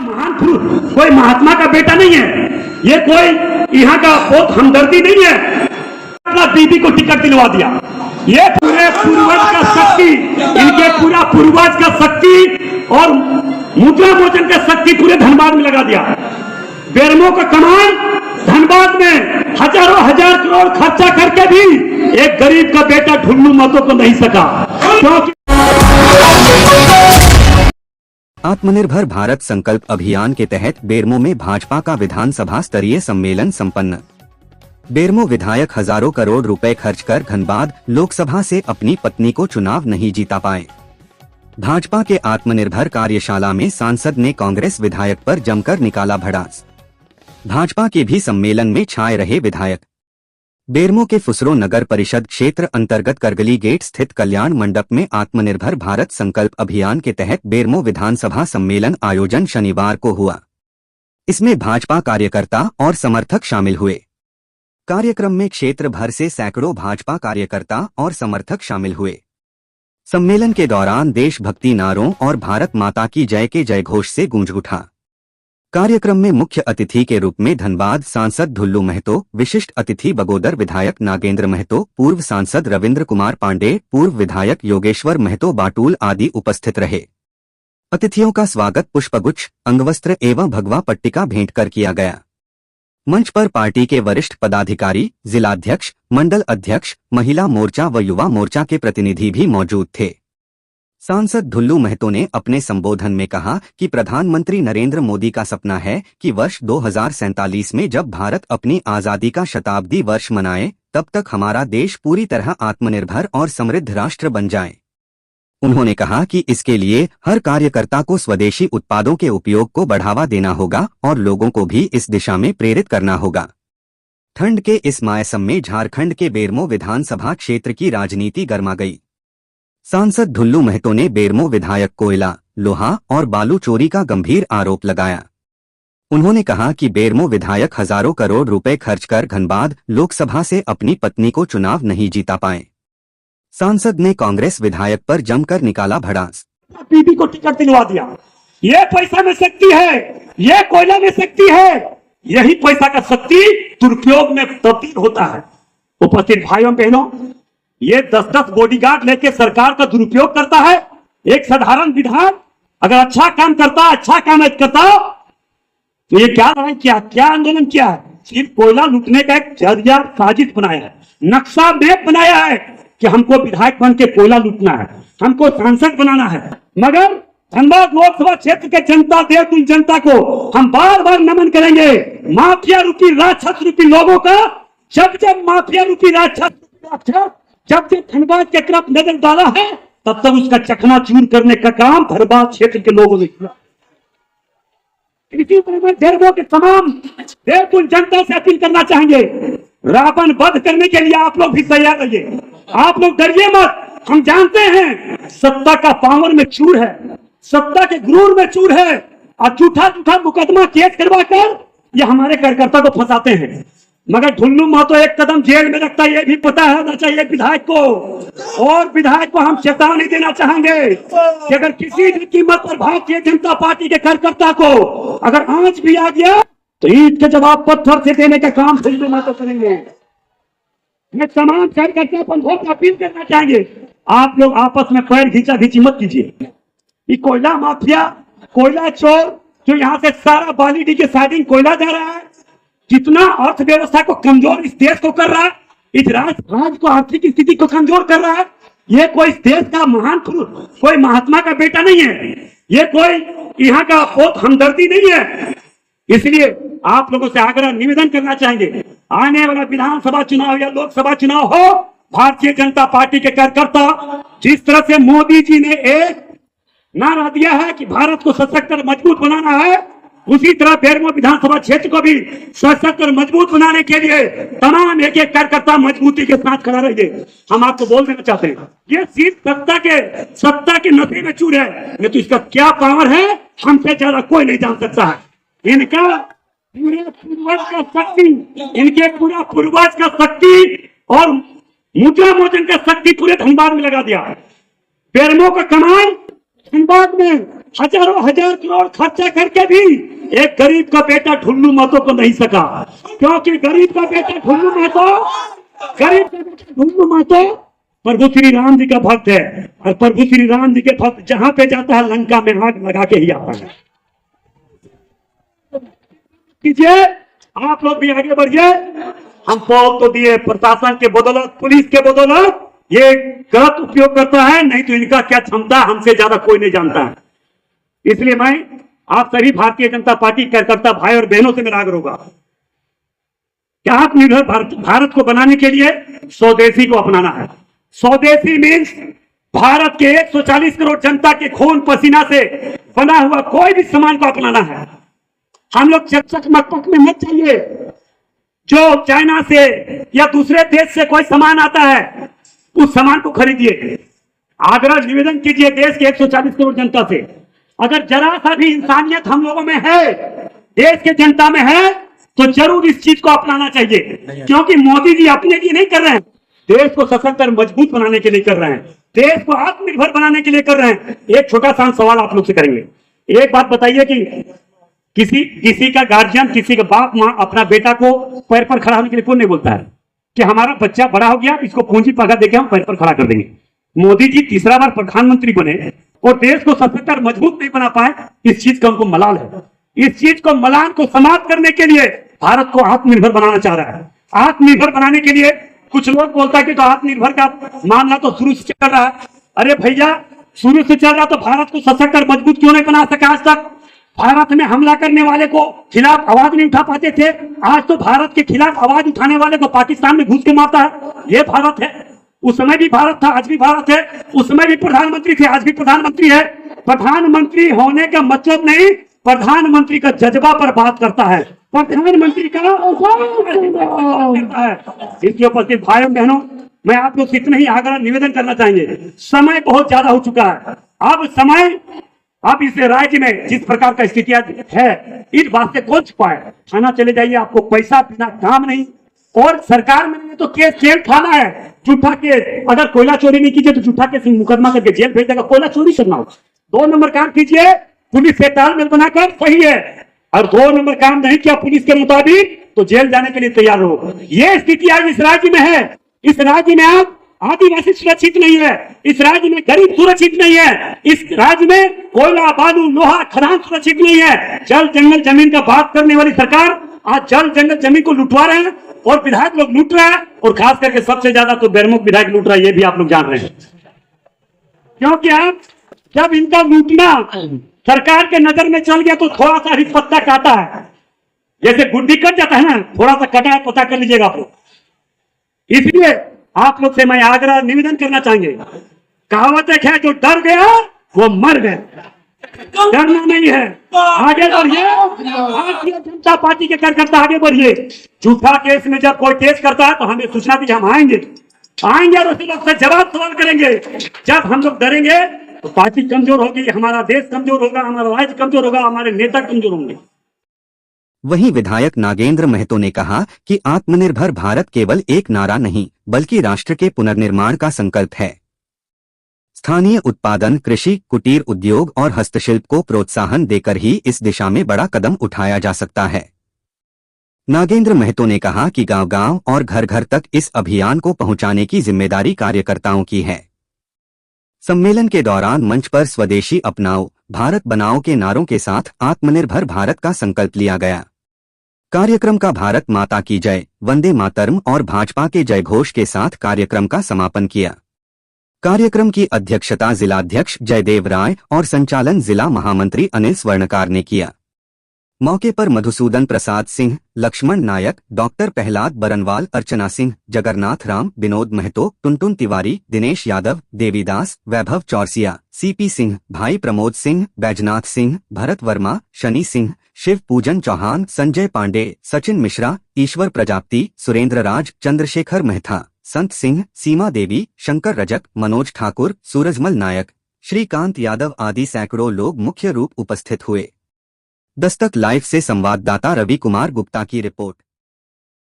महान पुरुष कोई महात्मा का बेटा नहीं है, ये कोई यहाँ का बहुत हमदर्दी नहीं है। अपना बीबी को टिकट दिलवा दिया। ये पूरे पूर्वज का शक्ति, इनके पूरा पूर्वज का शक्ति और मुद्रा मोचन का शक्ति पूरे धनबाद में लगा दिया। बेरमो का कमाई धनबाद में हजारों हजार करोड़ खर्चा करके भी एक गरीब का बेटा ढुल्लू महतो को नहीं सका, क्योंकि आत्मनिर्भर भारत संकल्प अभियान के तहत बेरमो में भाजपा का विधानसभा स्तरीय सम्मेलन संपन्न। बेरमो विधायक हजारों करोड़ रुपए खर्च कर धनबाद लोकसभा से अपनी पत्नी को चुनाव नहीं जीता पाए। भाजपा के आत्मनिर्भर कार्यशाला में सांसद ने कांग्रेस विधायक पर जमकर निकाला भड़ास। भाजपा के भी सम्मेलन में छाए रहे विधायक। बेरमो के फुसरो नगर परिषद क्षेत्र अंतर्गत करगली गेट स्थित कल्याण मंडप में आत्मनिर्भर भारत संकल्प अभियान के तहत बेरमो विधानसभा सम्मेलन आयोजन शनिवार को हुआ। इसमें भाजपा कार्यकर्ता और समर्थक शामिल हुए। कार्यक्रम में क्षेत्र भर से सैकड़ों भाजपा कार्यकर्ता और समर्थक शामिल हुए। सम्मेलन के दौरान देशभक्ति नारों और भारत माता की जय के जयघोष से गूंज उठा। कार्यक्रम में मुख्य अतिथि के रूप में धनबाद सांसद ढुल्लू महतो, विशिष्ट अतिथि बगोदर विधायक नागेंद्र महतो, पूर्व सांसद रविंद्र कुमार पांडे, पूर्व विधायक योगेश्वर महतो बाटूल आदि उपस्थित रहे। अतिथियों का स्वागत पुष्पगुच्छ, अंगवस्त्र एवं भगवा पट्टिका भेंट कर किया गया। मंच पर पार्टी के वरिष्ठ पदाधिकारी, जिलाध्यक्ष, मंडल अध्यक्ष, महिला मोर्चा व युवा मोर्चा के प्रतिनिधि भी मौजूद थे। सांसद ढुल्लू महतो ने अपने संबोधन में कहा कि प्रधानमंत्री नरेंद्र मोदी का सपना है कि वर्ष 2047 में जब भारत अपनी आजादी का शताब्दी वर्ष मनाए, तब तक हमारा देश पूरी तरह आत्मनिर्भर और समृद्ध राष्ट्र बन जाए। उन्होंने कहा कि इसके लिए हर कार्यकर्ता को स्वदेशी उत्पादों के उपयोग को बढ़ावा देना होगा और लोगों को भी इस दिशा में प्रेरित करना होगा। ठंड के इस मौसम में झारखंड के बेरमो विधानसभा क्षेत्र की राजनीति गर्मा गई। सांसद ढुल्लू महतो ने बेरमो विधायक कोयला, लोहा और बालू चोरी का गंभीर आरोप लगाया। उन्होंने कहा कि बेरमो विधायक हजारों करोड़ रुपए खर्च कर धनबाद लोकसभा से अपनी पत्नी को चुनाव नहीं जीता पाए। सांसद ने कांग्रेस विधायक पर जमकर निकाला भड़ास। बीबी को टिकट दिलवा दिया। ये पैसा में शक्ति है, ये कोयला में शक्ति है। यही पैसा का शक्ति दुरुपयोग में तब्दील होता है। उपस्थित भाइयों बहनों, ये 10-10 बॉडीगार्ड लेके सरकार का दुरुपयोग करता है। एक साधारण विधायक अगर अच्छा काम करता, अच्छा काम करता, तो ये क्या लड़ाई किया, क्या आंदोलन किया है? सिर्फ कोयला लूटने का एक जरिया साजिश बनाया है, नक्शा मैप बनाया है कि हमको विधायक बन के कोयला लूटना है, हमको सांसद बनाना है। मगर धनबाद लोकसभा क्षेत्र के जनता, देवतुल्य जनता को हम बार बार नमन करेंगे। माफिया रूपी राक्षस रूपी लोगों का जब माफिया रूपी राक्षस जब धनबाद के तरफ नजर डाला है, तब तक उसका चकनाचूर करने का काम धनबाद क्षेत्र के लोगों ने किया। इसी तरह बेरमो के तमाम देवतुल्य जनता से अपील करना चाहेंगे, रावण वध करने के लिए आप लोग भी तैयार रहिए। आप लोग डरिए मत। हम जानते हैं सत्ता का पावर में चूर है, सत्ता के गुरूर में चूर है, और झूठा मुकदमा केस करवा कर ये हमारे कार्यकर्ता को फंसाते हैं। मगर ढुल्लू महतो एक कदम जेल में रखता, ये भी पता होना चाहिए विधायक को। और विधायक को हम चेतावनी देना चाहेंगे कि अगर किसी भी कीमत पर भारतीय जनता पार्टी के कार्यकर्ता को अगर आंच भी आ गया तो ईंट के जवाब पत्थर से देने का काम ढुल्लू महतो करेंगे। मैं तमाम कार्यकर्ता बंधुओं को अपील करना चाहेंगे, आप लोग आपस में पैर खींची मत कीजिए। ये कोयला माफिया, कोयला चोर जो यहाँ से सारा बालीडी के साइडिंग कोयला जा रहा है, जितना अर्थव्यवस्था को कमजोर इस देश को कर रहा है, इस राज्य को आर्थिक स्थिति को कमजोर कर रहा है, ये कोई इस देश का महान पुरुष, कोई महात्मा का बेटा नहीं है, ये कोई यहाँ का बहुत हमदर्दी नहीं है। इसलिए आप लोगों से आग्रह निवेदन करना चाहेंगे, आने वाला विधानसभा चुनाव या लोकसभा चुनाव हो, भारतीय जनता पार्टी के कार्यकर्ता जिस तरह से मोदी जी ने एक नारा दिया है कि भारत को सशक्त और मजबूत बनाना है, उसी तरह बेरमो विधानसभा क्षेत्र को भी सशक्त और मजबूत बनाने के लिए तमाम एक कार्यकर्ता मजबूती के साथ खड़ा रहिए। हम आपको बोल देना चाहते हैं, ये सिर्फ सत्ता के नशे में चूर है, नहीं तो इसका क्या पावर है हमसे ज्यादा कोई नहीं जान सकता है। इनका पूरे पूर्वज का शक्ति, इनके पूरा पूर्वज का शक्ति और मुद्रा मोचन का शक्ति पूरे धनबाद में लगा दिया। बेरमो का कमाई धनबाद में हजारों हजार करोड़ खर्चा करके भी एक गरीब का बेटा ढुल्लू महतो को नहीं सका, क्योंकि गरीब का बेटा ढुल्लू महतो प्रभु श्री राम जी का भक्त है, और प्रभु श्री राम जी के भक्त जहां पे जाता है लंका में आग लगा के ही आता है। कीजिए, आप लोग भी आगे बढ़िए। हम पोल तो दिए, प्रशासन के बदौलत, पुलिस के बदौलत ये गलत उपयोग करता है, नहीं तो इनका क्या क्षमता हमसे ज्यादा कोई नहीं जानता है। इसलिए मैं आप सभी भारतीय जनता पार्टी कार्यकर्ता भाई और बहनों से मेरा आग्रह होगा कि आत्मनिर्भर भारत को बनाने के लिए स्वदेशी को अपनाना है। स्वदेशी मीन्स भारत के 140 करोड़ जनता के खून पसीना से बना हुआ कोई भी सामान को अपनाना है। हम लोग चकचक मकपक में मत चाहिए। जो चाइना से या दूसरे देश से कोई सामान आता है उस सामान को खरीदिए। आग्रह निवेदन कीजिए देश के 140 करोड़ जनता से, अगर जरा सा भी इंसानियत हम लोगों में है, देश के जनता में है, तो जरूर इस चीज को अपनाना चाहिए। क्योंकि मोदी जी अपने लिए नहीं कर रहे हैं, देश को सशक्त और मजबूत बनाने के लिए कर रहे हैं, देश को आत्मनिर्भर बनाने के लिए कर रहे हैं। एक छोटा सा सवाल आप लोग से करेंगे। एक बात बताइए कि किसी का गार्जियन, किसी का बाप माँ अपना बेटा को पैर पर खड़ा होने के लिए क्यों नहीं बोलता है कि हमारा बच्चा बड़ा हो गया, इसको पूंजी पगा देके हम पैर पर खड़ा कर देंगे। मोदी जी तीसरा बार प्रधानमंत्री बने और देश को सशक्त और मजबूत नहीं बना पाए, इस चीज का उनको मलाल है। इस चीज को, मलाल को समाप्त करने के लिए भारत को आत्मनिर्भर बनाना चाह रहा है। आत्मनिर्भर बनाने के लिए कुछ लोग बोलता है कि तो आत्मनिर्भर का मामला तो शुरू से चल रहा है। अरे भैया, शुरू से चल रहा तो भारत को सशक्त और मजबूत क्यों नहीं बना सका? आज तक भारत में हमला करने वाले को खिलाफ आवाज नहीं उठा पाते थे, आज तो भारत के खिलाफ आवाज उठाने वाले को पाकिस्तान में घुस के मारता है। ये भारत है। उस समय भी भारत था, आज भी भारत है। उस समय भी प्रधानमंत्री थे, आज भी प्रधानमंत्री है। प्रधानमंत्री होने का मतलब नहीं, प्रधानमंत्री का जज्बा पर बात करता है, प्रधानमंत्री का इसके उपस्थित भाइयों बहनों, मैं आप लोग से इतना ही आग्रह निवेदन करना चाहेंगे। समय बहुत ज्यादा हो चुका है। अब इस राज्य में जिस प्रकार का स्थिति है, इस बात से कौन छुपाए? थाना चले जाइए, आपको पैसा बिना काम नहीं, और सरकार में नहीं तो केस जेल खाना है। झूठा केस, अगर कोयला चोरी नहीं कीजिए तो झूठा केस मुकदमा करके जेल भेज देगा। कोयला चोरी करना हो, 2 नंबर काम कीजिए, पुलिस से तालमेल बनाकर, सही है। और 2 नंबर काम नहीं किया पुलिस के मुताबिक तो जेल जाने के लिए तैयार हो। ये स्थिति आज इस राज्य में है। इस राज्य में आप आदिवासी सुरक्षित नहीं है, इस राज्य में गरीब सुरक्षित नहीं है, इस राज्य में कोयला, बालू, लोहा, खदान सुरक्षित नहीं है। जल जंगल जमीन का बात करने वाली सरकार आज जल जंगल जमीन को लुटवा रहे हैं और विधायक लोग लूट रहे हैं, और खास करके सबसे ज्यादा तो बेरमुख विधायक लूट रहा है। ये भी आप लोग जान रहे हैं। क्योंकि आप जब इनका लूटना सरकार के नजर में चल गया तो थोड़ा सा ही पत्ता काटा है, जैसे गुड्डी कट जाता है ना, थोड़ा सा कटा है, पता कर लीजिएगा आप लोग। इसलिए आप लोग से मैं आग्रह निवेदन करना चाहेंगे, कहावत एक है, जो डर गया वो मर गया। डरना नहीं है, आगे बढ़िए। भारतीय जनता पार्टी के कार्यकर्ता आगे बढ़िए। झूठा केस में जब कोई केस करता है तो हमें सूचना दीजिए, हम आएंगे और उसी लोग से जवाब सवाल करेंगे। जब हम लोग डरेंगे तो पार्टी कमजोर होगी, हमारा देश कमजोर होगा, हमारा राज्य कमजोर होगा, हमारे नेता कमजोर होंगे। वहीं विधायक नागेंद्र महतो ने कहा कि आत्मनिर्भर भारत केवल एक नारा नहीं बल्कि राष्ट्र के पुनर्निर्माण का संकल्प है। स्थानीय उत्पादन, कृषि, कुटीर उद्योग और हस्तशिल्प को प्रोत्साहन देकर ही इस दिशा में बड़ा कदम उठाया जा सकता है। नागेंद्र महतो ने कहा कि गांव-गांव और घर-घर तक इस अभियान को पहुंचाने की जिम्मेदारी कार्यकर्ताओं की है। सम्मेलन के दौरान मंच पर स्वदेशी अपनाओ, भारत बनाओ के नारों के साथ आत्मनिर्भर भारत का संकल्प लिया गया। कार्यक्रम का भारत माता की जय, वंदे मातरम और भाजपा के जयघोष के साथ कार्यक्रम का समापन किया। कार्यक्रम की अध्यक्षता जिलाध्यक्ष जयदेव राय और संचालन जिला महामंत्री अनिल स्वर्णकार ने किया। मौके पर मधुसूदन प्रसाद सिंह, लक्ष्मण नायक, डॉक्टर प्रहलाद बरनवाल, अर्चना सिंह, जगन्नाथ राम, विनोद महतो, टुनटुन तिवारी, दिनेश यादव, देवीदास, वैभव चौरसिया, सीपी सिंह, भाई प्रमोद सिंह, बैजनाथ सिंह, भरत वर्मा, शनि सिंह, शिव पूजन चौहान, संजय पांडे, सचिन मिश्रा, ईश्वर प्रजापति, सुरेंद्र राज, चंद्रशेखर मेहता, संत सिंह, सीमा देवी, शंकर रजक, मनोज ठाकुर, सूरजमल नायक, श्रीकांत यादव आदि सैकड़ों लोग मुख्य रूप उपस्थित हुए। दस्तक लाइव से संवाददाता रवि कुमार गुप्ता की रिपोर्ट।